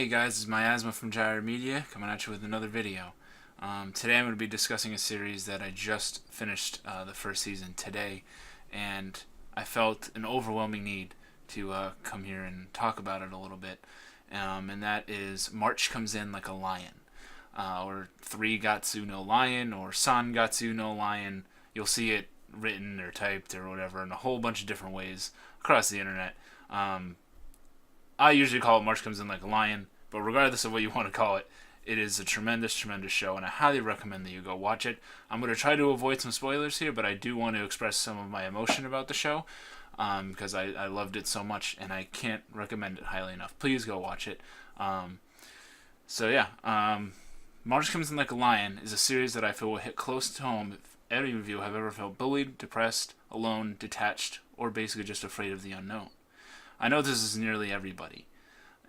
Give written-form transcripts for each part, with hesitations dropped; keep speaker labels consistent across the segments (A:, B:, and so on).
A: Hey guys, it's Miasma from Gyre Media coming at you with another video. Today I'm going to be discussing a series that I just finished the first season today, and I felt an overwhelming need to come here and talk about it a little bit, and that is March Comes In Like a Lion, or 3 Gatsu no Lion, or San Gatsu no Lion. You'll see it written or typed or whatever in a whole bunch of different ways across the internet. I usually call it March Comes In Like a Lion, but regardless of what you want to call it, it is a tremendous, tremendous show, and I highly recommend that you go watch it. I'm going to try to avoid some spoilers here, but I do want to express some of my emotion about the show, because I loved it so much, and I can't recommend it highly enough. Please go watch it. March Comes In Like a Lion is a series that I feel will hit close to home if any of you have ever felt bullied, depressed, alone, detached, or basically just afraid of the unknown. I know this is nearly everybody,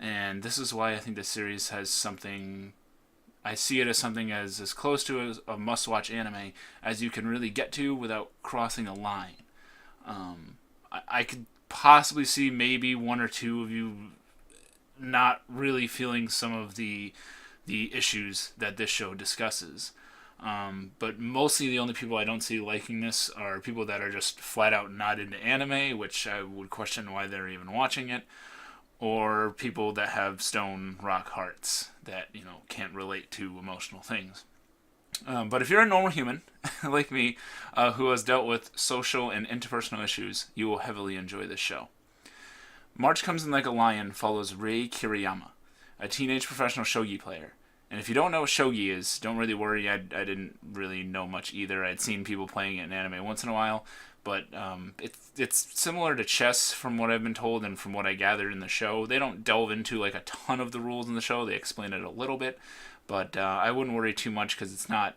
A: and this is why I think this series has something. I see it as something as close to a must-watch anime as you can really get to without crossing a line. I could possibly see maybe one or two of you not really feeling some of the issues that this show discusses. But mostly the only people I don't see liking this are people that are just flat out not into anime, which I would question why they're even watching it, or people that have stone rock hearts that, can't relate to emotional things. But if you're a normal human, like me, who has dealt with social and interpersonal issues, you will heavily enjoy this show. March Comes In Like a Lion follows Rei Kiriyama, a teenage professional shogi player. And if you don't know what shogi is, don't really worry. I didn't really know much either. I'd seen people playing it in anime once in a while, but it's similar to chess from what I've been told and from what I gathered in the show. They don't delve into like a ton of the rules in the show. They explain it a little bit, but I wouldn't worry too much because it's not.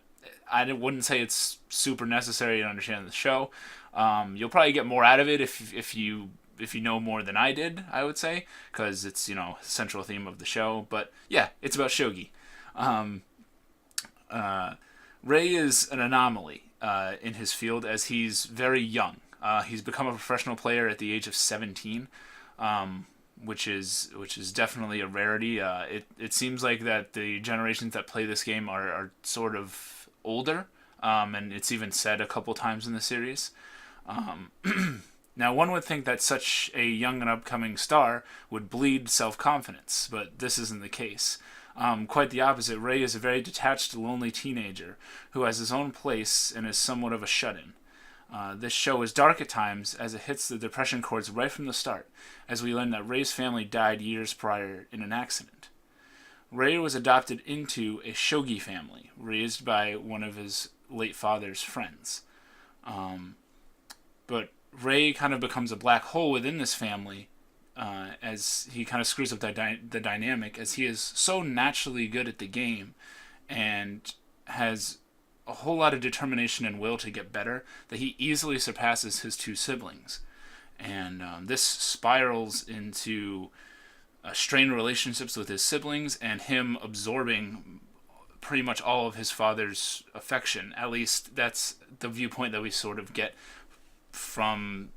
A: I wouldn't say it's super necessary to understand the show. You'll probably get more out of it if you know more than I did. I would say because it's the central theme of the show. But yeah, it's about shogi. Ray is an anomaly in his field as he's very young. He's become a professional player at the age of 17, which is definitely a rarity. It seems like that the generations that play this game are sort of older, and it's even said a couple times in the series. Now, one would think that such a young and upcoming star would bleed self-confidence, but this isn't the case. Quite the opposite. Ray is a very detached, lonely teenager who has his own place and is somewhat of a shut-in. This show is dark at times as it hits the depression chords right from the start, as we learn that Ray's family died years prior in an accident. Ray was adopted into a shogi family, raised by one of his late father's friends. But Ray kind of becomes a black hole within this family, as he kind of screws up the dynamic, as he is so naturally good at the game and has a whole lot of determination and will to get better that he easily surpasses his 2 siblings. And this spirals into strained relationships with his siblings and him absorbing pretty much all of his father's affection. At least that's the viewpoint that we sort of get from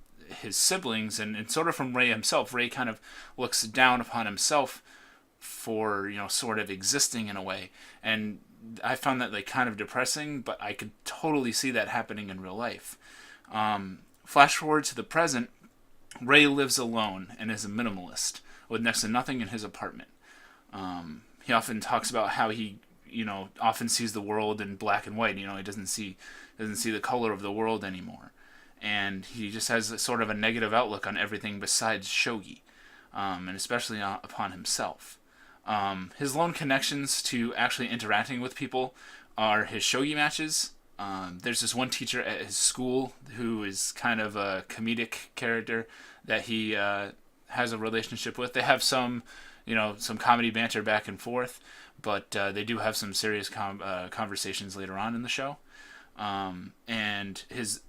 A: his siblings and sort of from Ray himself. Ray kind of looks down upon himself for sort of existing in a way, and I found that kind of depressing, but I could totally see that happening in real life. Flash forward to the present. Ray lives alone and is a minimalist with next to nothing in his apartment. He often talks about how he often sees the world in black and white. He doesn't see the color of the world anymore. And he just has sort of a negative outlook on everything besides shogi, and especially upon himself. His lone connections to actually interacting with people are his shogi matches. There's this one teacher at his school who is kind of a comedic character that he has a relationship with. They have some comedy banter back and forth, but they do have some serious conversations later on in the show. And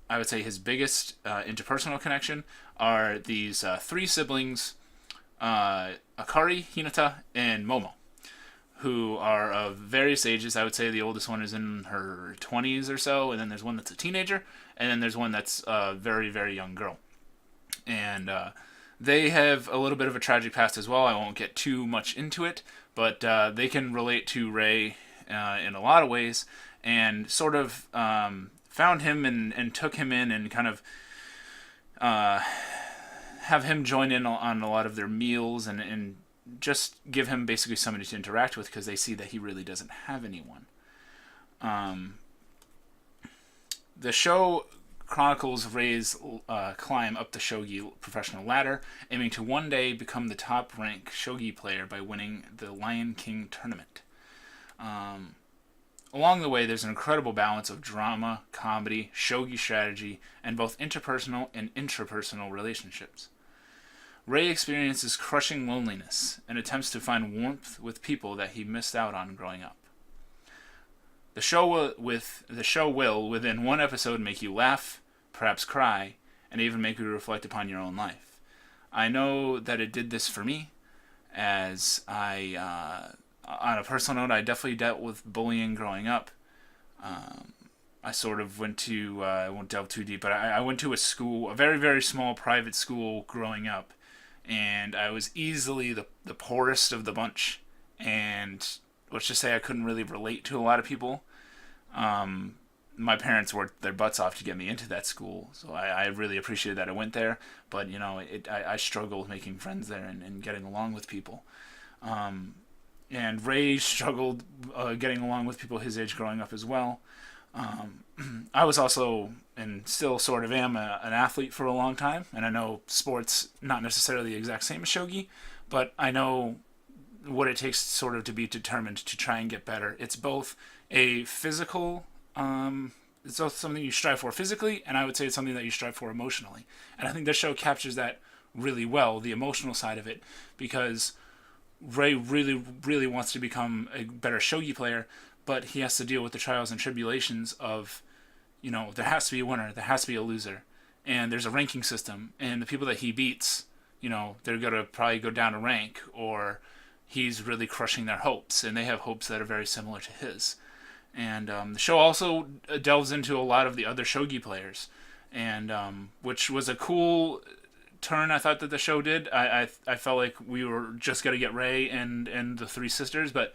A: I would say his biggest interpersonal connection are these 3 siblings, Akari, Hinata, and Momo, who are of various ages. I would say the oldest one is in her 20s or so, and then there's one that's a teenager, and then there's one that's a very, very young girl. And they have a little bit of a tragic past as well. I won't get too much into it, but they can relate to Ray in a lot of ways, and sort of found him and took him in and kind of have him join in on a lot of their meals and just give him basically somebody to interact with because they see that he really doesn't have anyone. The show chronicles Ray's climb up the shogi professional ladder, aiming to one day become the top-ranked shogi player by winning the Lion King tournament. Along the way, there's an incredible balance of drama, comedy, shogi strategy, and both interpersonal and intrapersonal relationships. Ray experiences crushing loneliness and attempts to find warmth with people that he missed out on growing up. The show will, within one episode, make you laugh, perhaps cry, and even make you reflect upon your own life. I know that it did this for me, as I, on a personal note, I definitely dealt with bullying growing up. I sort of went to, I won't delve too deep, but I went to a school, a very, very small private school growing up, and I was easily the poorest of the bunch, and let's just say I couldn't really relate to a lot of people. My parents worked their butts off to get me into that school, so I really appreciated that I went there, but, you know, I struggled making friends there and getting along with people. And Ray struggled getting along with people his age growing up as well. I was also, and still sort of am, an athlete for a long time, and I know sports not necessarily the exact same as shogi, but I know what it takes sort of to be determined to try and get better. It's both a physical, it's both something you strive for physically, and I would say it's something that you strive for emotionally. And I think this show captures that really well, the emotional side of it, because Ray really, really wants to become a better shogi player, but he has to deal with the trials and tribulations of, you know, there has to be a winner, there has to be a loser, and there's a ranking system, and the people that he beats, you know, they're going to probably go down a rank, or he's really crushing their hopes, and they have hopes that are very similar to his. And the show also delves into a lot of the other shogi players, and which was a cool turn I thought that the show did. I felt like we were just going to get Ray and the three sisters, but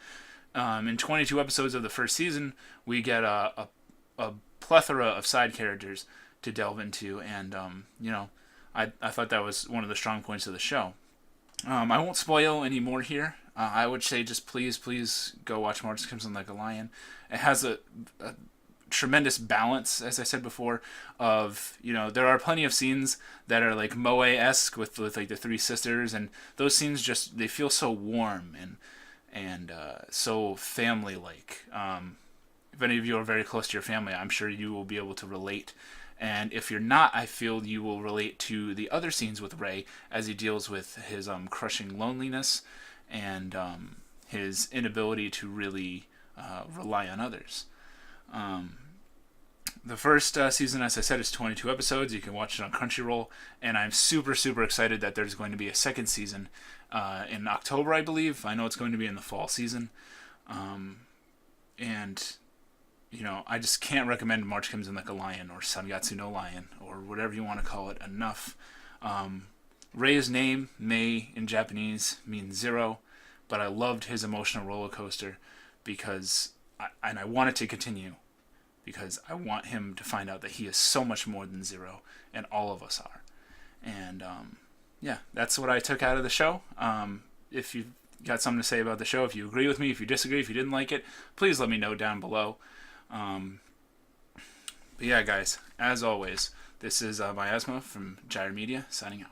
A: in 22 episodes of the first season, we get a plethora of side characters to delve into, and you know, I thought that was one of the strong points of the show. I won't spoil any more here. I would say just please go watch March Crimson Like a Lion. It has a tremendous balance, as I said before, of, you know, there are plenty of scenes that are like Moe-esque with like the three sisters, and those scenes just, they feel so warm and so family-like. If any of you are very close to your family, I'm sure you will be able to relate. And if you're not, I feel you will relate to the other scenes with Ray as he deals with his crushing loneliness and his inability to really rely on others. The first season, as I said, is 22 episodes. You can watch it on Crunchyroll, and I'm super, super excited that there's going to be a second season in October, I believe. I know it's going to be in the fall season. And, you know, I just can't recommend March Comes In Like a Lion or Sangatsu no Lion or whatever you want to call it enough. Ray's name, Mei in Japanese, means zero, but I loved his emotional roller coaster because, I want it to continue, because I want him to find out that he is so much more than zero, and all of us are. And, yeah, that's what I took out of the show. If you've got something to say about the show, if you agree with me, if you disagree, if you didn't like it, please let me know down below. But yeah, guys, as always, this is Miasma from Gyre Media, signing out.